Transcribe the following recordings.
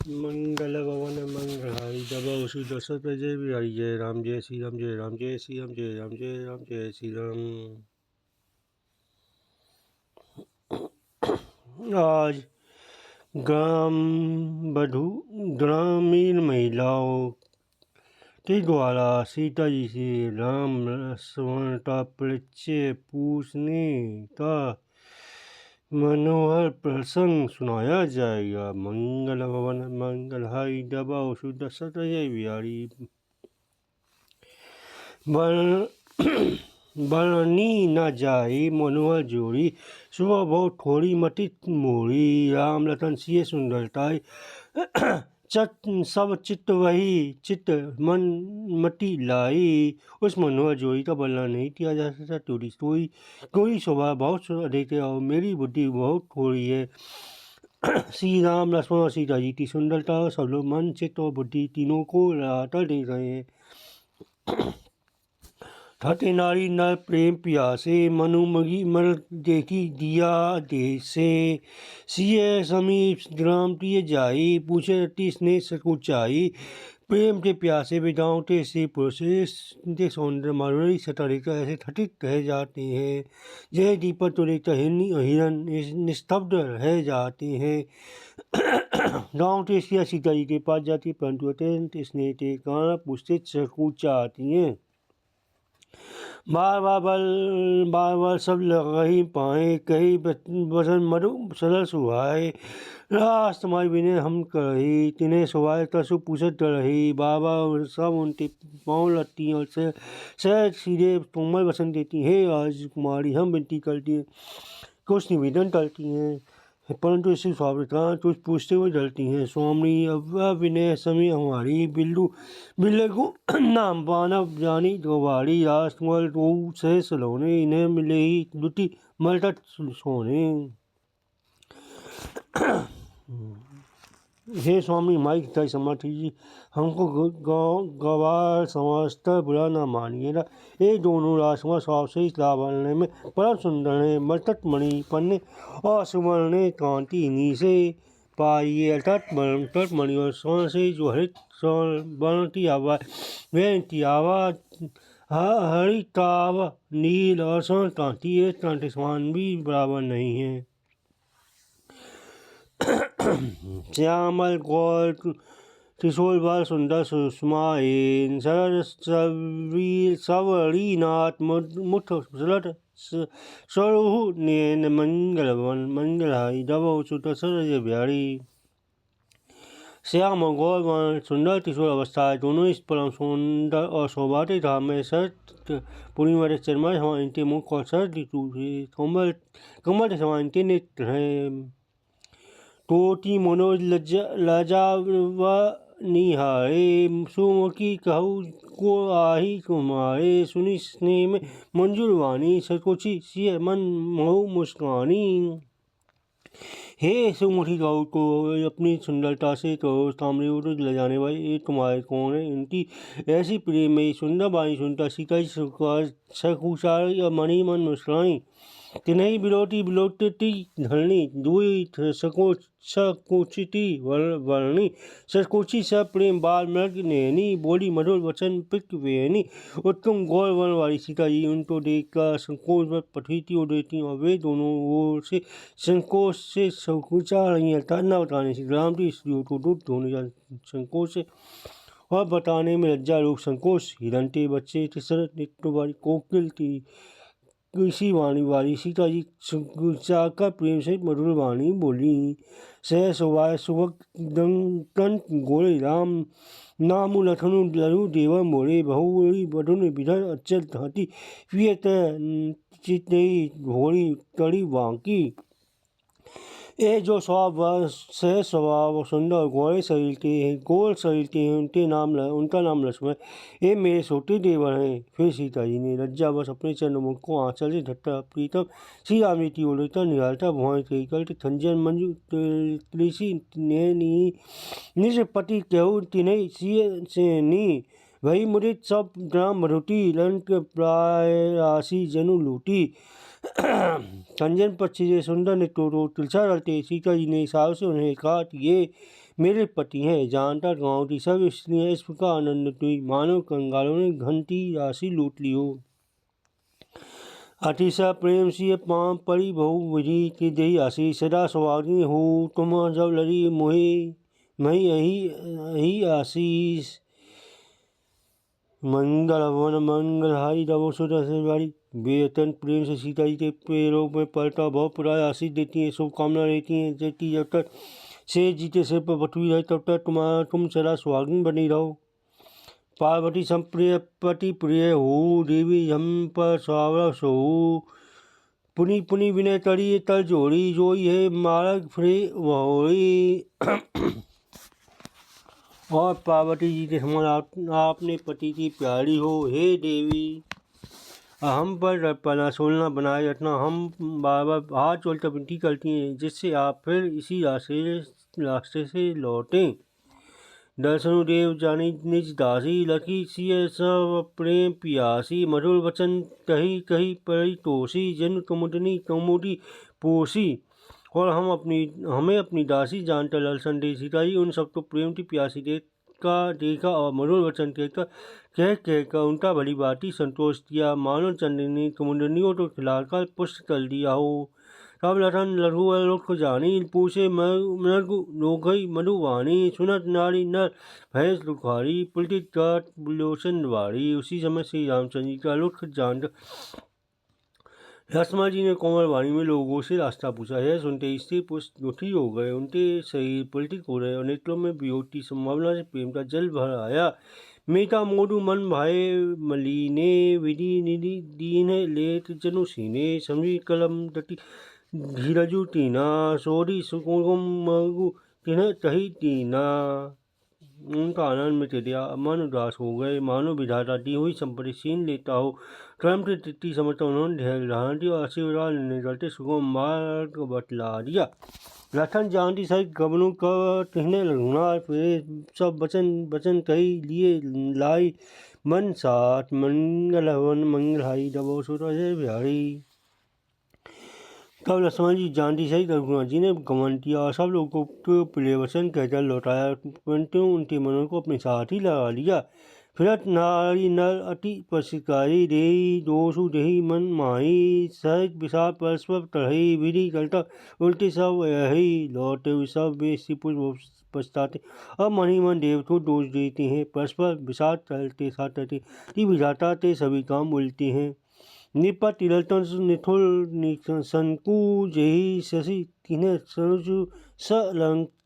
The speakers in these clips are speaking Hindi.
मंगल भवन मंगलहारी दबा श्री दशरथ जय बिहारी जय राम जय श्री राम जय राम जय श्री राम जय राम जय राम जय श्री राम। आज ग्रामीण महिलाओं के द्वारा सीता जी से राम लक्ष्मण का परिचय पूछने का मनोहर प्रसंग सुनाया जाएगा। मंगल भवन मंगलहारी दबा शुद्ध दशरथ जय बिहारी। बरनी न जाए मनोहर जोड़ी, सुबह बहुत थोड़ी मटी मोड़ी। राम लखन सिए सुंदरताई, सब चित्त वही चित्त मन मटी लाई। उस मनोहर जोड़ी का वर्णन नहीं किया जा सकता। कोई स्वभाव बहुत अधिक है और मेरी बुद्धि बहुत थोड़ी है। श्री राम लक्ष्मण और सीता जी की सुंदरता और सब लोग मन चित्त और बुद्धि तीनों को लगातार देख रहे हैं। थके नारी नर प्रेम प्यासे, मनु मगी मर देखी दिया देसे। सिय समीप ग्राम प्रिय जाई, पूछे रति स्नेह सकुचाई। प्रेम के प्यासे विदाओं के से पुरुष के सौंदर्य माधुरी सता देखकर ऐसे थटित रह जाते हैं। जय दीपक तो देखकर हिरण निस्तब्ध रह जाते हैं। गाँव के सीता जी के पास जाती, परंतु अत्यंत स्नेह के कारण पूछते सकुचाती हैं। बार बार सब रही पाए, कही वचन मधु सरल सुहाए। रास तुम्हारी विनय हम करही, तिन्हें सुहाए कसु पूछत रही। बाबा सब उनके पाँव लगती हैं और सहज सीधे कोमल वचन देती हैं। हे राजकुमारी, हम विनती करती हैं, कुछ निवेदन करती हैं, परंतु इसी स्वाभाविकता कुछ पूछते हुए डरती हैं। स्वामी अब विनय समय हमारी, बिल्लू नाम बानव जानी गवारी। राजकुमार दो सह सलोने, इन्हें मिले ही दुटी मलटट सोने। हे स्वामी, हमारी किताई समाधि जी, हमको गवार समझकर बुरा न मानिएगा। ये दोनों राजकुमार स्वभाव से लावण्य में परम सुंदर है। मरतट मणि पन्ने और सुवर्ण कांति इन्हीं से पाइए। अर्थात मणि और स्वर्ण से जो हरित स्वर्ण वर्ण की आवाज, वह की आवाज हरिताव नील और स्वर्ण कांति एक कांति समान भी बराबर नहीं है। श्यामल गौर किशोर बाल सुंदर सुषमाएन, सरल सवरीनाथ मुठ सरल सरुहु नयन। मंगलहारी दबो सुत सरज बिहारी। श्याम और गौर वर्ण सुंदर किशोर अवस्था है, दोनों इस परम सुंदर और सौभाग्य धाम में शरत पूर्णिमा चरमा समान इनके मुख और शरद ऋतु कमल के समान इनके नेत्र हैं। कोटि मनोज लजाव निहारे, सुमुखी कहू को आही कुमारे। सुनि स्नेह में मंजूर वाणी, सकोची सिय मन महु मुस्कानी। हे सुमुखी कहू को अपनी सुंदरता से तो तामरे उड़ ले जाने वाली ये तुम्हारे कौन है। इनकी ऐसी प्रेम में सुंदर वाणी सुनता सीता जी सकुचारी और मणि मन मुस्कुराई। तिन्हीं बिलोटी धरणी, दुई सकोचिति वर्णी। सकोची सब प्रेम बाल मृग नैनी, बोली मधुर वचन पिक वेनी। उत्तम गौर वर्ण वाली सीता जी उनको देखकर संकोच पठीती हो देती और वे दोनों ओर से संकोच से सकुचा रही। अर्थात न बताने से राम की स्त्रियों को दूध धोने का संकोच से और बताने में लज्जा रूप संकोच। हिरण के बच्चे तिसर नित्य वाली कोकिल की कृषि वाणी वाली सीता जी का प्रेम से मधुर वाणी बोली। सह सुवाय सुभग दंकन गोरे, राम नामु लखनु लरु देवा मोरे। बहुरी बधुन विधर अचल धाती, पियत चितई घोड़ी कड़ी बांकी। ये जो सह स्वभाव सुंदर गोरे शरीर के हैं, गोल शरीर के हैं, उनका नाम लक्ष्मण। ये मेरे छोटे देवर हैं। फिर सीता जी ने लज्जावश अपने चरणमुख को आंचल से ढककर प्रीतम श्री राम जी की ओर निहारता भुआं करके खंजन मंजू त्रिषि नैनी निज पति कहू तिन्हें सिय से नी। वही मुझे सब ग्राम मरुटी लंक प्राय राशि जनु लूटी। संजन पक्षी से सुंदर ने तो तिलसा रलते सीता जी ने साहब से उन्हें कहा कि ये मेरे पति हैं। जानता गाँव की सब स्त्रियाँ इस प्रकार आनंदित हुई मानो कंगालों ने घंटी राशि लूट ली हो। अतिशय प्रेम से पाँव पड़ी बहु विधि की दही आशीष सदा सुहागिन हो तुम जब लड़ी मोहे मही यही आशीष। मंगल हवन मंगलहारी रवो सुदर्शनवारी। वे अत्यंत प्रेम से सीता जी के पैरों में पलटा बहुत पुराय आशीष देती हैं, शुभकामना देती हैं जबकि जब तक शेष जी के सिर पर बटुई रहे तब तक तुम सदा सुहागिन बनी रहो। पार्वती संप्रिय पति प्रिय हो देवी हम पर सावरा सो पुनि पुनि विनय करी तल जोड़ी जोई है मारक फ्रे वहोरी। और पार्वती जी के समान आपने पति की प्यारी हो। हे देवी हम पर पना सोलना बनाए रखना। हम बार बार हाथ जोड़कर विनती करती हैं जिससे आप फिर इसी रास्ते से लौटें। दर्शनु देव जानी निज दासी लकी सिय सब प्रेम पियासी मधुर वचन कही कही परी तोसी जन्म कमुदी पोसी। और हमें अपनी दासी जानकर ललसन दे। सीता जी उन सब तो प्रेम की प्यासी देखा और मधुर वचन कहकर उनका भली बाती संतोष किया। मानो चंद्रनी कुमुदनियों को खिलाकर पुष्ट कर दिया हो। तब लखन लघु जानी पूछे मृगु लोकई मधुवाणी सुनत नारी नर भय दुखारी पुलकित काट लोचन वारी। उसी समय श्री रामचंद्र जी का लुक जान लक्ष्मण जी ने कोमल वाणी में लोगों से रास्ता पूछा। यह सुनते स्त्री पुरुष दुखी हो गए, उनके शरीर पुलकित हो रहे और नेत्रों में वियोग की संभावना से प्रेम का जल भर आया। मीठा मोडू मन भाए मलीने विधि निधि दीन लेत जनु सीने समझी कलम तटी धीरजु टीना सोरी सुकुम मगु तिन्ह तही टीना। उनका आनंद मिट गया, मन उदास हो गए मानो विधाता दी हुई संपत्ति छीन लेता हो। क्रम की तिथि समझकर उन्होंने धैर्य धारण दिया और आशीर्वाद लेने चलते सुगम मार्ग बतला दिया। लखन जानती सहित गबनों का तिहने रघुनाथ फिरे सब बचन कही लिए लाई मन साथ मंगल हवन मंगलहारी रवो सुदर्शन बिहारी। तब लक्ष्मण जी जानती सहित रघुनाथ जी ने गमन किया और सब लोगों को प्रिय वचन कहकर लौटाया, परंतु उनके मनों को अपने साथ ही लगा लिया। फिरत नारी नर अति पशिकारी देही दोषु देही मन माही सहज विषाद परस्पर तढ़ही विधि करता उल्टे सब यही लौटे सब वे पुष्प पछताते। अब मनी मन देव को दोष देते हैं, परस्पर विषाद टलते साटते विधाता ते सभी काम उल्टे हैं। निपट तिलतन निथुल संकु जही शशि तिन्ह सरुजु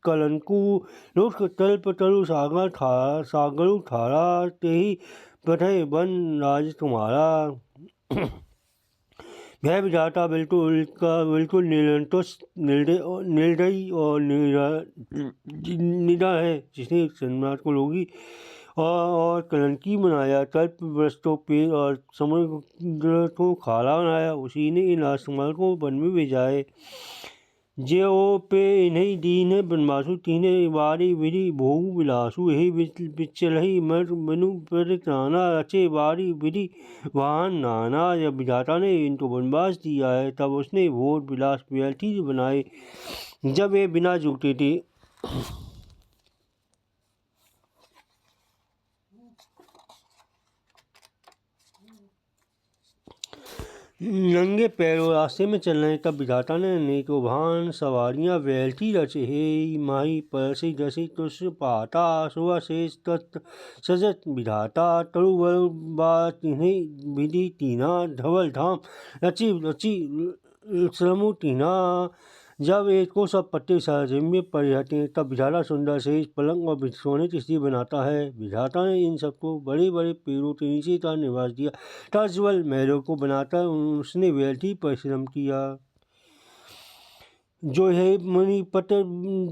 कलंकु लोक तल्प तरु सागरु ठारा तेहि पठय वन राज तुम्हारा। भय विधाता बिल्कुल निर्दयी और निडर है जिसने सम्राट को लोगी और कलंकी बनाया। तल्पग्रस्तों पे और समुद्र को खारा बनाया, उसी ने इन राजकुमार को वन में भेजा है। जो पे इन्हीं दीन बनवासु तीने वारी विधि भोग विलासु यही बिचलही मनु परित्राना रचे वारी विधि वाहन नाना। जब विधाता ने इनको वनवास दिया है तब उसने भोग विलास व्यर्थी बनाए जब ये बिना जुटे थे। नंगे पैरों रास्ते में चल रहे तब विधाता ने अनेकों वाहन सवारियां व्यर्थी रचे हे माही परसी जसी तुष पाता सुबह शेष तत् सजत विधाता तरुवर तिन्हें विधि तीना धवल धाम रची रची श्रमु तीना। जब एक को सब पट्टे साजिम्य पड़ जाते हैं तब विधाता सुंदर शेष पलंग और सोने की स्त्री बनाता है। विधाता ने इन सबको बड़े बड़े पेड़ों के नीचे का निवास दिया। तर्जवल महलों को बनाकर उसने व्यर्थी परिश्रम किया। जो है मणि पट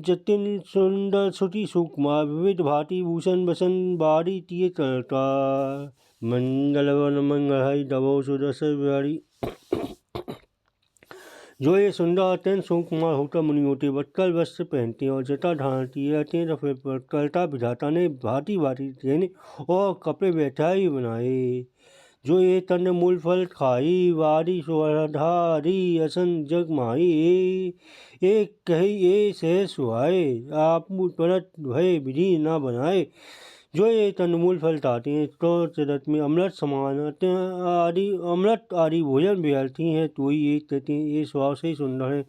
जतिन सुंदर सुति सुकुमार विविध भांति भूषण बसन बारी तिये करता। मंगलवन मंगलहारी दबो सुदर्शन बिहारी। जो ये सुंदर अत्यंत सुकुमार होकर मुनि होते वत्कल वस्त्र पहनते और जटा ढांढती रहते हैं। करता विधाता ने भांति भांति देने और कपड़े बैठाई बनाए। जो ये तन मूल फल खाई, वारी सुधारी असन जग माही। एक कही ये सह सुहाए, आप परत भय विधि न बनाए। जो ये तंदमूल फल ताते हैं तो जगत में अमृत समान अमृत आदि भोजन व्यर्थी हैं, तो ही एक कहते हैं ये स्वभाव से ही सुंदर है।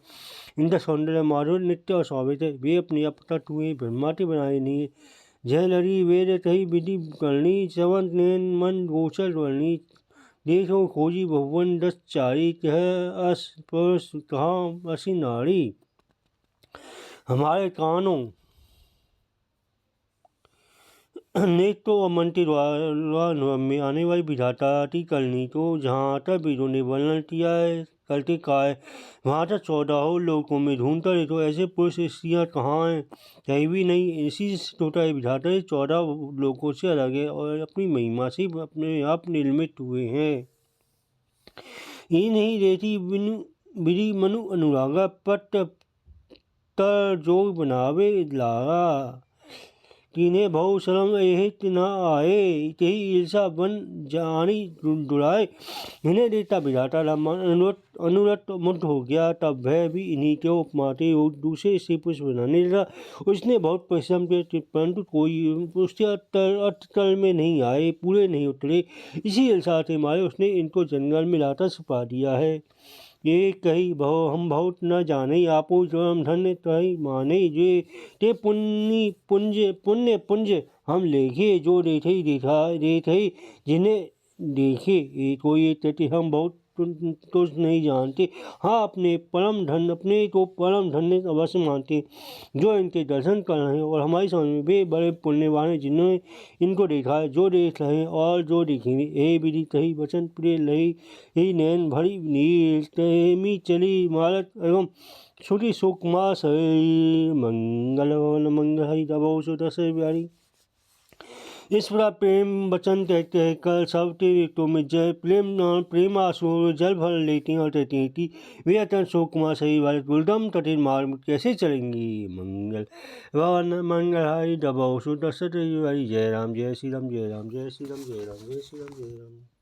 इनका सौंदर्य माधुर्य नित्य और स्वाभित है। वे अपने अपतट हुए ब्रह्माति बनाए नहीं है। जय लड़ी वेद कही विधि करनी, चवन नैन मन गोचर वर्णी। देखो खोजी भुवन दस चारी, कह अस पुरुष कहाँ असी नारी। हमारे कानों नेत्रों और मंत्री द्वारा में आने वाली विधाता करनी, तो जहाँ तक वीरों ने वर्णन किया है करते काय वहाँ तक 14 लोकों में ढूंढता रहे, तो ऐसे पुरुष स्त्रियाँ कहाँ हैं, कहीं भी नहीं। इसी टोटा विधाता 14 लोकों से अलग है और अपनी महिमा से अपने आप निर्मित हुए हैं। ये नहीं रहती विधि मनु अनुरागा, पट तर जोग बनावे लागा। तीने बहु श्रम एहित न आए, तेही ईर्षा बन जानी दुराए। इन्हें देखता विधाता अनुरत मुक्त हो गया, तब वह भी इन्हीं के उपमाते दूसरे से पुष्प बनाने लगा। उसने बहुत परिश्रम किया, परंतु कोई उसके अतल में नहीं आए, पूरे नहीं उतरे। इसी ईर्षा से मारे उसने इनको जंगल में लाकर छुपा दिया है। ये कही बहु हम बहुत न जाने, आपो जन्म धन्य तही माने। जे ते पुण्य पुंज हम लेखे, जो देखे जिन्हें देखे। ये कोई कहते हम बहुत तो नहीं जानते, हाँ अपने तो परम धन्य अवश्य मानते, जो इनके दर्शन कर रहे हैं। और हमारी समझ में वे बड़े पुण्यवान हैं जिन्होंने इनको देखा है, जो देख रहे हैं और जो देखेंगे। हे विधि कही वचन प्रिय लही, ही नैन भरी नील तमी चली मारत एवं श्रुति सुकुमार सही। मंगल मंगल हरि तबो सुदस प्यारी। इस प्रकार प्रेम वचन कहकर सब ऋतु में जय प्रेम आंसू जल भर लेती हैं और कहती हैं कि वे अत्यंत शोक कुमार सही वाले दुर्गम कठिन मार्ग कैसे चलेंगी। मंगल वन मंगल हरि दबो सुदस जय राम जय श्री राम जय राम जय श्री राम जय राम जय श्री राम जय राम।